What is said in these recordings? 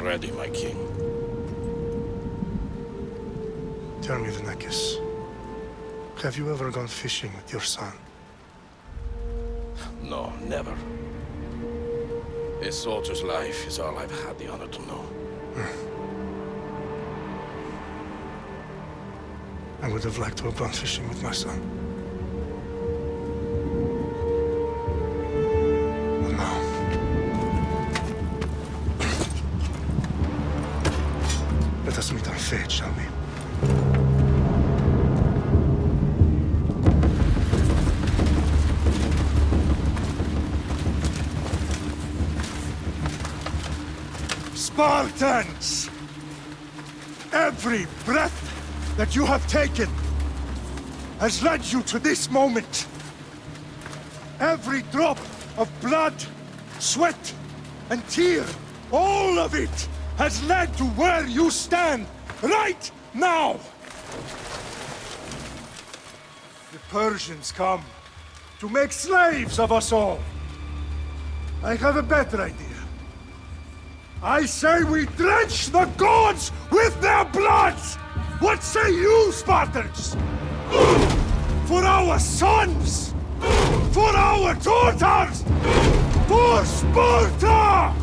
ready, my king. Tell me, Vinakis, have you ever gone fishing with your son? No, never. A soldier's life is all I've had the honor to know. I would have liked to have gone fishing with my son. But no. Let us meet on fate, shall we? Spartans! Every breath that you have taken has led you to this moment. Every drop of blood, sweat, and tear, all of it has led to where you stand right now. The Persians come to make slaves of us all. I have a better idea. I say we drench the gods with their blood! What say you, Spartans? For our sons! For our daughters! For Sparta!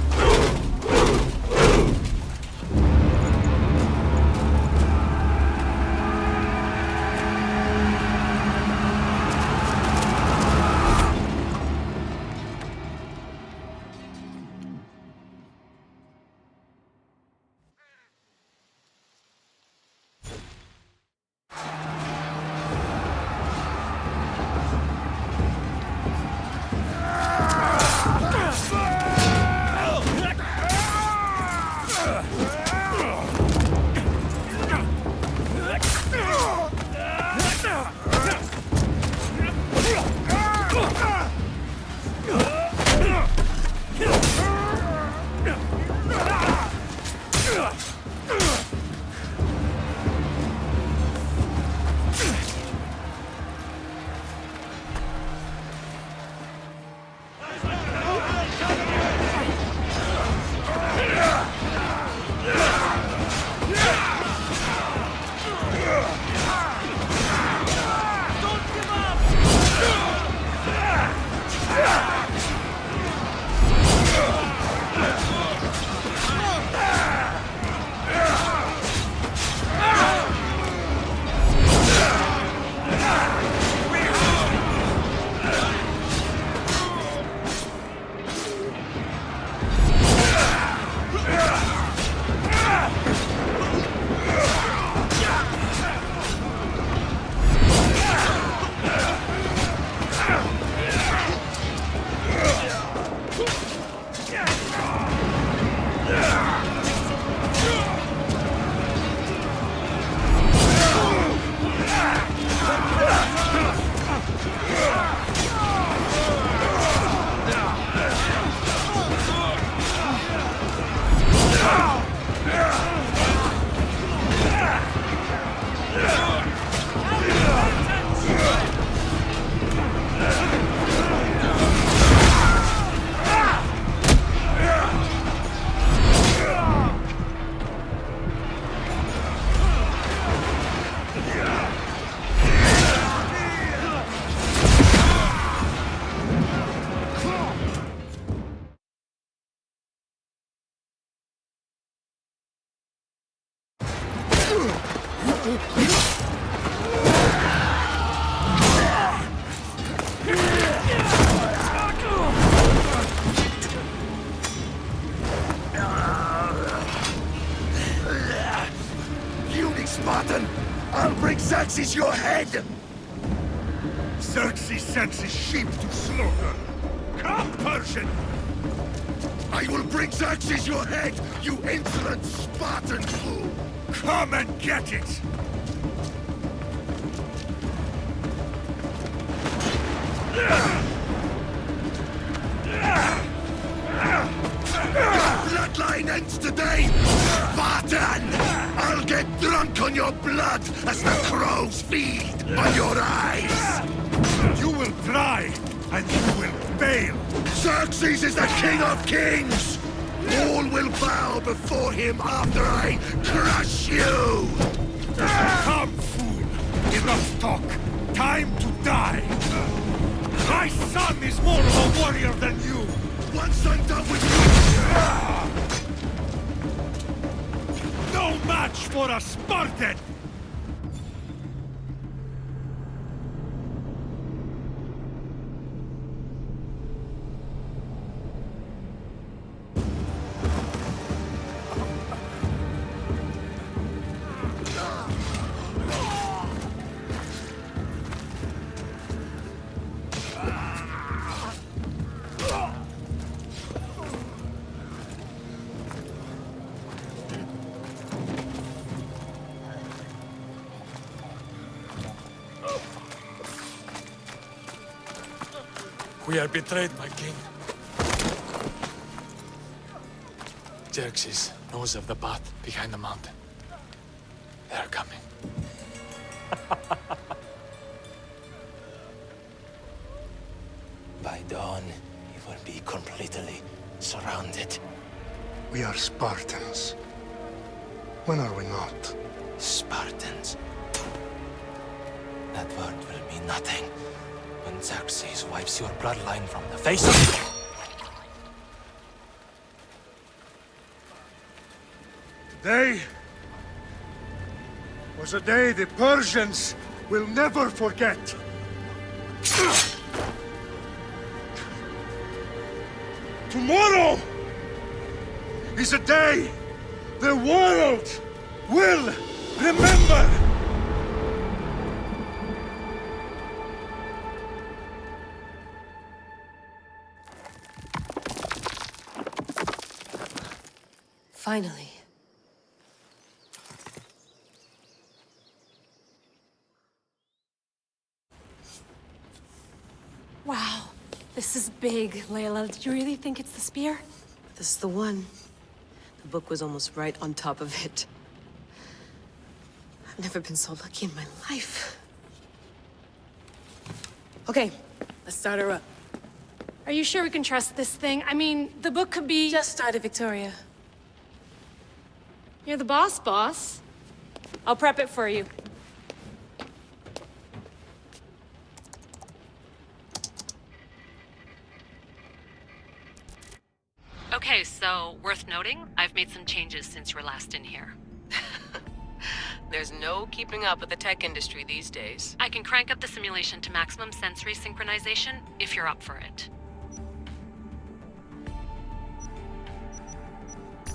Spartan! I'll bring Xerxes your head! Xerxes sends his sheep to slaughter. Come, Persian! I will bring Xerxes your head, you insolent Spartan fool! Come and get it! Bloodline ends today! Spartan! I'll get drunk on your blood as the crows feed on your eyes! You will try, and you will fail! Xerxes is the king of kings! All will bow before him after I crush you! Come, fool! Enough talk! Time to die! My son is more of a warrior than you! Once I'm done with you! No match for a Spartan! We are betrayed, my king. Xerxes knows of the path behind the mountain. They are coming. By dawn, you will be completely surrounded. We are Spartans. When are we not? Spartans. That word will mean nothing when Xerxes wipes your bloodline from the face of... Today was a day the Persians will never forget. Tomorrow is a day the world will remember. Finally. Wow, this is big, Layla. Did you really think it's the spear? This is the one. The book was almost right on top of it. I've never been so lucky in my life. Okay, let's start her up. Are you sure we can trust this thing? I mean, the book could be... Just started, Victoria. You're the boss. I'll prep it for you. Okay, so worth noting, I've made some changes since you were last in here. There's no keeping up with the tech industry these days. I can crank up the simulation to maximum sensory synchronization if you're up for it.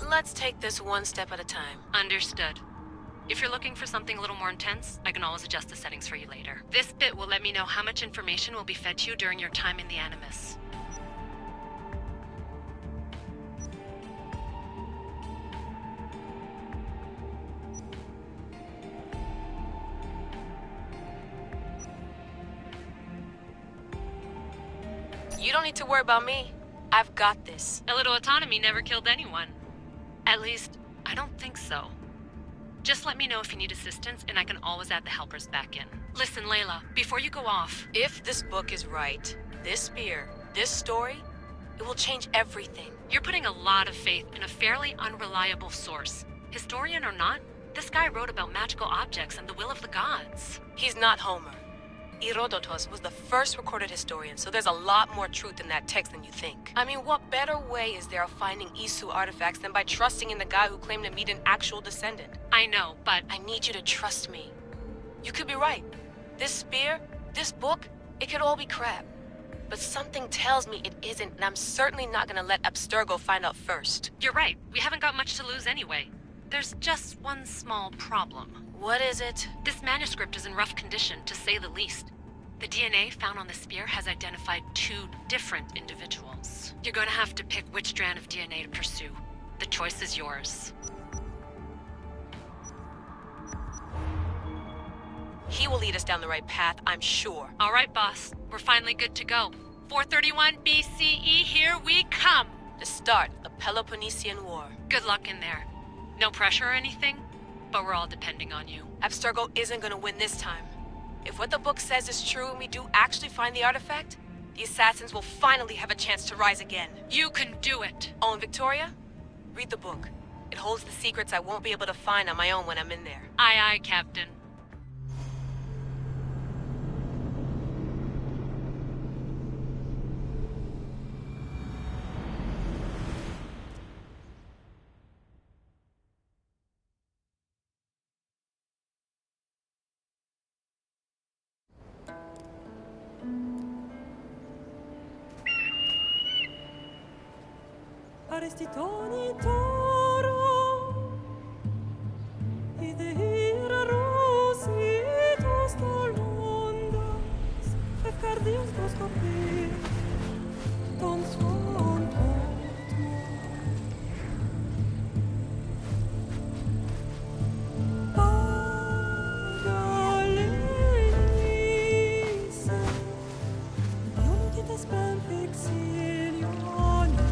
Let's take this one step at a time. Understood. If you're looking for something a little more intense, I can always adjust the settings for you later. This bit will let me know how much information will be fed to you during your time in the Animus. You don't need to worry about me. I've got this. A little autonomy never killed anyone. At least, I don't think so. Just let me know if you need assistance, and I can always add the helpers back in. Listen, Layla, before you go off... If this book is right, this spear, this story, it will change everything. You're putting a lot of faith in a fairly unreliable source. Historian or not, this guy wrote about magical objects and the will of the gods. He's not Homer. Herodotus was the first recorded historian, so there's a lot more truth in that text than you think. I mean, what better way is there of finding Isu artifacts than by trusting in the guy who claimed to meet an actual descendant? I know, but... I need you to trust me. You could be right. This spear, this book, it could all be crap. But something tells me it isn't, and I'm certainly not gonna let Abstergo find out first. You're right. We haven't got much to lose anyway. There's just one small problem. What is it? This manuscript is in rough condition, to say the least. The DNA found on the spear has identified 2 different individuals. You're gonna have to pick which strand of DNA to pursue. The choice is yours. He will lead us down the right path, I'm sure. All right, boss. We're finally good to go. 431 BCE, here we come! To start the Peloponnesian War. Good luck in there. No pressure or anything, but we're all depending on you. Abstergo isn't gonna win this time. If what the book says is true and we do actually find the artifact, the assassins will finally have a chance to rise again. You can do it! Oh, and Victoria? Read the book. It holds the secrets I won't be able to find on my own when I'm in there. Aye, aye, Captain. Arrestitoni toro Idehira rositos dolondas Fefcardios dos copir Ton son Pagalenisa Non che te spam fixilioni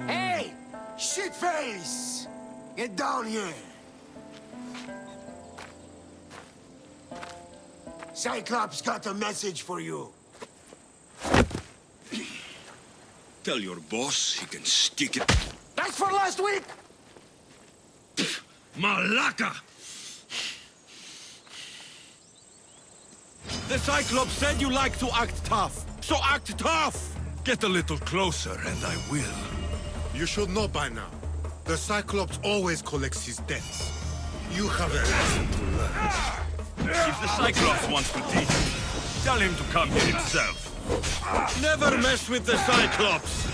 Hey! Shitface! Get down here! Cyclops got a message for you. Tell your boss he can stick it. That's for last week! Malaka! The Cyclops said you like to act tough, so act tough! Get a little closer and I will. You should know by now. The Cyclops always collects his debts. You have a lesson to learn. If the Cyclops wants to teach me, tell him to come here himself. Never mess with the Cyclops!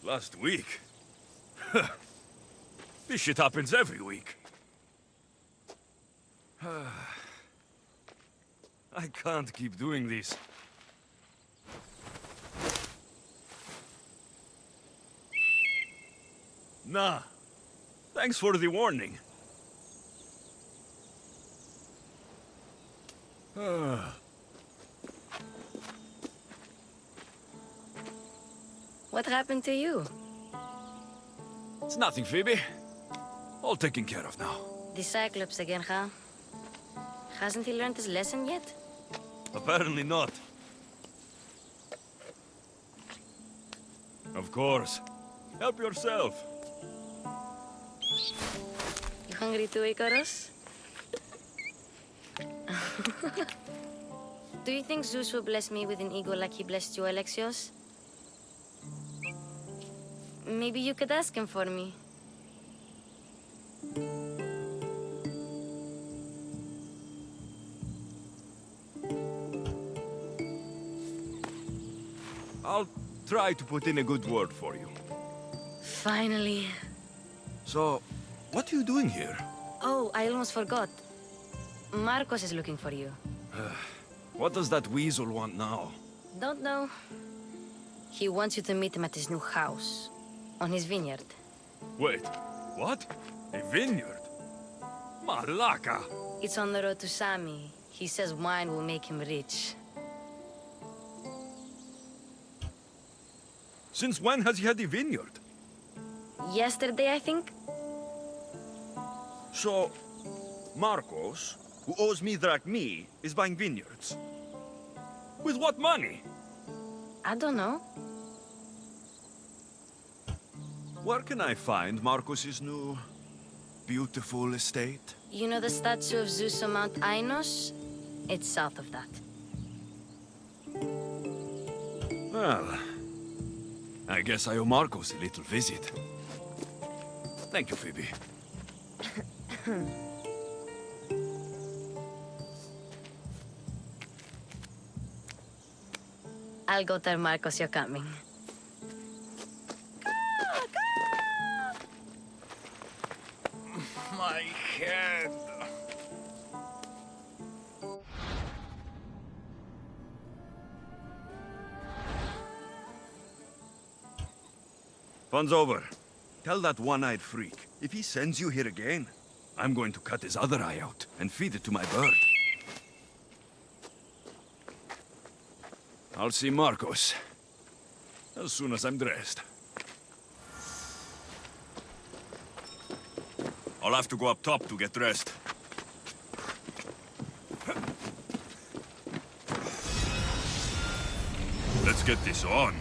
Last week? This shit happens every week. I can't keep doing this. Nah. Thanks for the warning. What happened to you? It's nothing, Phoebe. All taken care of now. The Cyclops again, huh? Hasn't he learned his lesson yet? Apparently not. Of course. Help yourself. You hungry too, Icarus? Do you think Zeus will bless me with an ego like he blessed you, Alexios? Maybe you could ask him for me. I'll try to put in a good word for you. Finally. So, what are you doing here? Oh, I almost forgot. Marcos is looking for you. What does that weasel want now? Don't know. He wants you to meet him at his new house. On his vineyard. Wait, what? A vineyard? Malaka! It's on the road to Sami. He says wine will make him rich. Since when has he had a vineyard? Yesterday, I think? So, Marcos, who owes me drachmi, is buying vineyards. With what money? I don't know. Where can I find Marcos's new, beautiful estate? You know the statue of Zeus on Mount Ainos? It's south of that. Well, I guess I owe Marcos a little visit. Thank you, Phoebe. I'll go tell Marcos you're coming. My head. Fun's over. Tell that one-eyed freak, if he sends you here again, I'm going to cut his other eye out and feed it to my bird. I'll see Marcos as soon as I'm dressed. I'll have to go up top to get dressed. Let's get this on.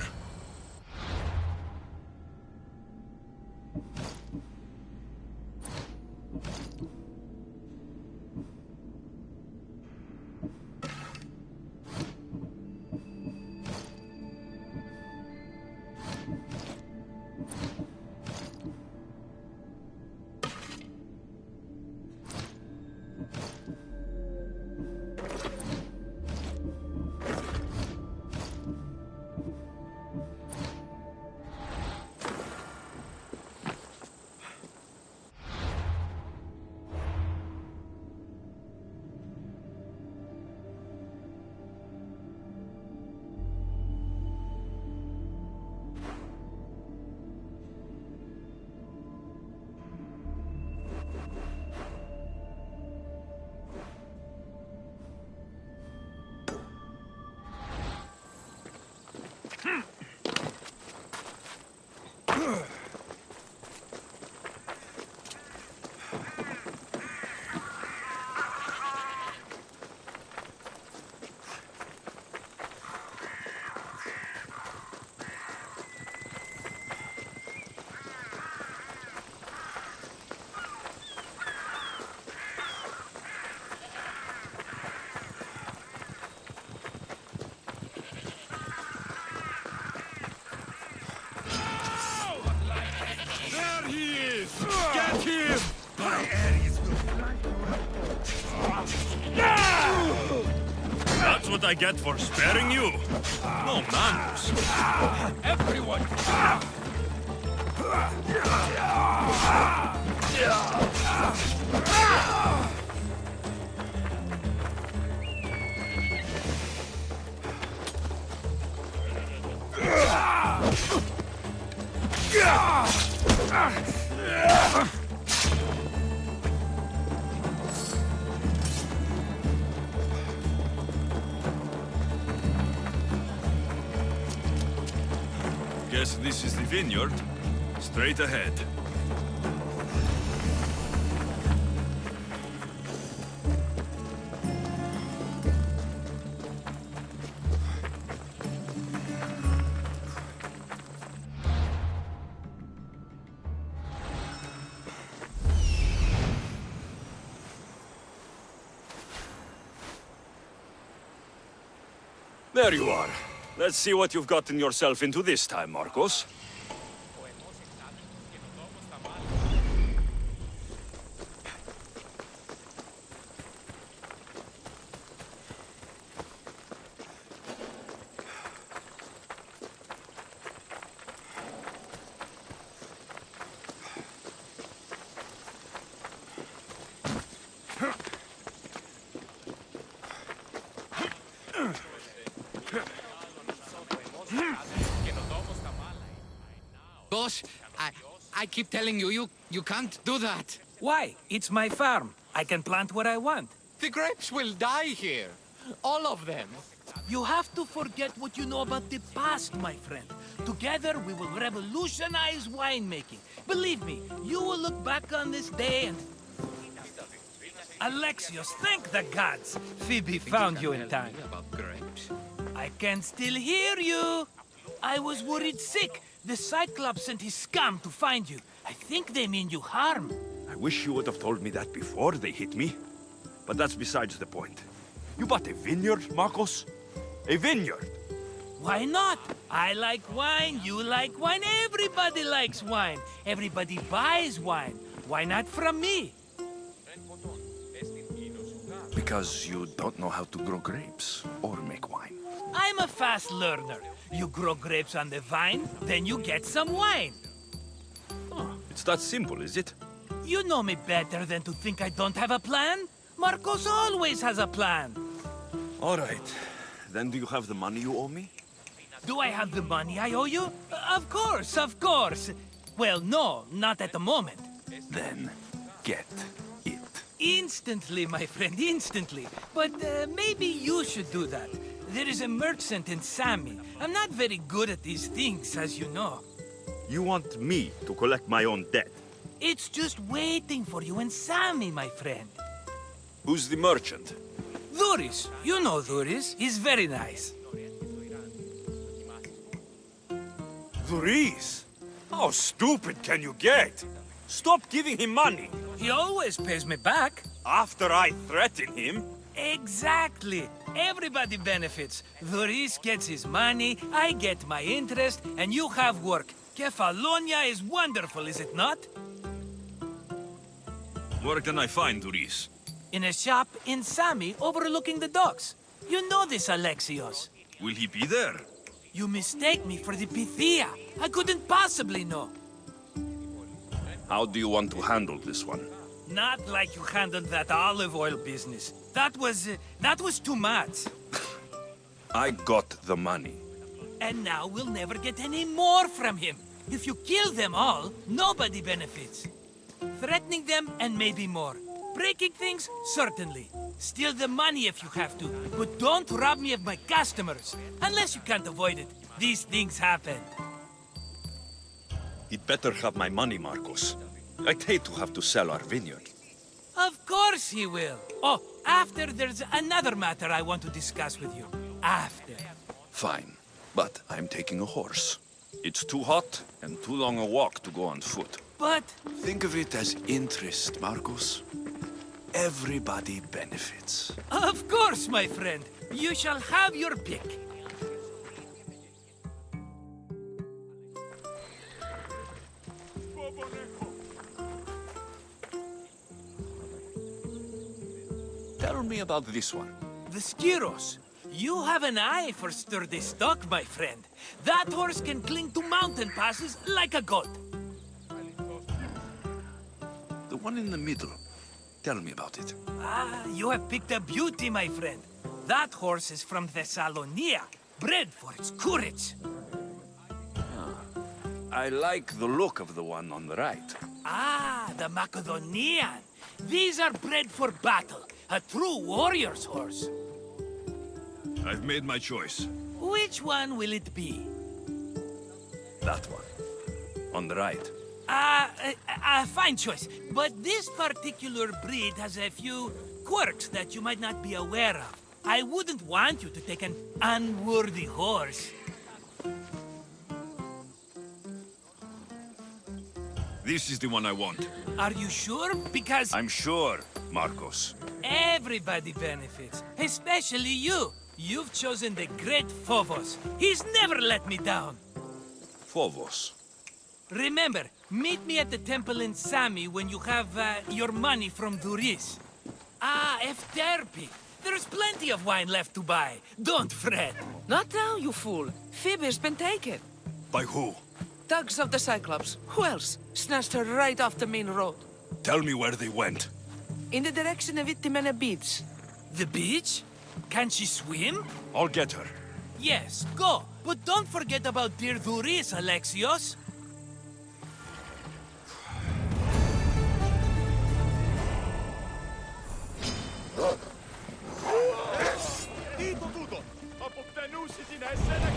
Get him! My Ares will That's what I get for sparing you. No manners. Everyone! Guess this is the vineyard. Straight ahead. There you are. Let's see what you've gotten yourself into this time, Marcos. Boss, I keep telling you, you can't do that. Why? It's my farm. I can plant what I want. The grapes will die here. All of them. You have to forget what you know about the past, my friend. Together, we will revolutionize winemaking. Believe me, you will look back on this day and... Alexios, thank the gods! Phoebe found you in time. About grapes. I can still hear you! I was worried sick. The Cyclops sent his scum to find you. I think they mean you harm. I wish you would have told me that before they hit me. But that's besides the point. You bought a vineyard, Marcos? A vineyard? Why not? I like wine, you like wine, everybody likes wine. Everybody buys wine. Why not from me? Because you don't know how to grow grapes or make wine. I'm a fast learner. You grow grapes on the vine, then you get some wine. It's that simple, is it? You know me better than to think I don't have a plan. Marcos always has a plan. All right. Then do you have the money you owe me? Do I have the money I owe you? Of course, of course. Well, no, not at the moment. Then get it. Instantly, my friend, instantly. But maybe you should do that. There is a merchant in Sami. I'm not very good at these things, as you know. You want me to collect my own debt? It's just waiting for you in Sami, my friend. Who's the merchant? Duris. You know Duris. He's very nice. Duris? How stupid can you get? Stop giving him money. He always pays me back. After I threaten him? Exactly. Everybody benefits. Duris gets his money, I get my interest, and you have work. Kefalonia is wonderful, is it not? Where can I find Duris? In a shop in Sami overlooking the docks. You know this, Alexios. Will he be there? You mistake me for the Pythia. I couldn't possibly know. How do you want to handle this one? Not like you handled that olive oil business. That was too much. I got the money. And now we'll never get any more from him. If you kill them all, nobody benefits. Threatening them, and maybe more. Breaking things, certainly. Steal the money if you have to, but don't rob me of my customers. Unless you can't avoid it. These things happen. He'd better have my money, Marcos. I'd hate to have to sell our vineyard. Of course he will. Oh, after there's another matter I want to discuss with you. After. Fine, but I'm taking a horse. It's too hot and too long a walk to go on foot. But... Think of it as interest, Marcos. Everybody benefits. Of course, my friend. You shall have your pick. Tell me about this one. The Skiros. You have an eye for sturdy stock, my friend. That horse can cling to mountain passes like a goat. The one in the middle. Tell me about it. Ah, you have picked a beauty, my friend. That horse is from Thessalonia, bred for its courage. I like the look of the one on the right. Ah, the Macedonian. These are bred for battle. A true warrior's horse. I've made my choice. Which one will it be? That one. On the right. A fine choice. But this particular breed has a few quirks that you might not be aware of. I wouldn't want you to take an unworthy horse. This is the one I want. Are you sure? Because... I'm sure, Marcos. Everybody benefits, especially you. You've chosen the great Phobos. He's never let me down. Phobos. Remember, meet me at the temple in Sami when you have your money from Duris. Ah, Efterpi. There's plenty of wine left to buy. Don't fret. Not now, you fool. Phoebe's been taken. By who? Thugs of the Cyclops. Who else? Snatched her right off the main road. Tell me where they went. In the direction of Itimena Beach. The beach? Can she swim? I'll get her. Yes, go. But don't forget about dear Duris, Alexios. Dito tutto! Ho ottenuto in essere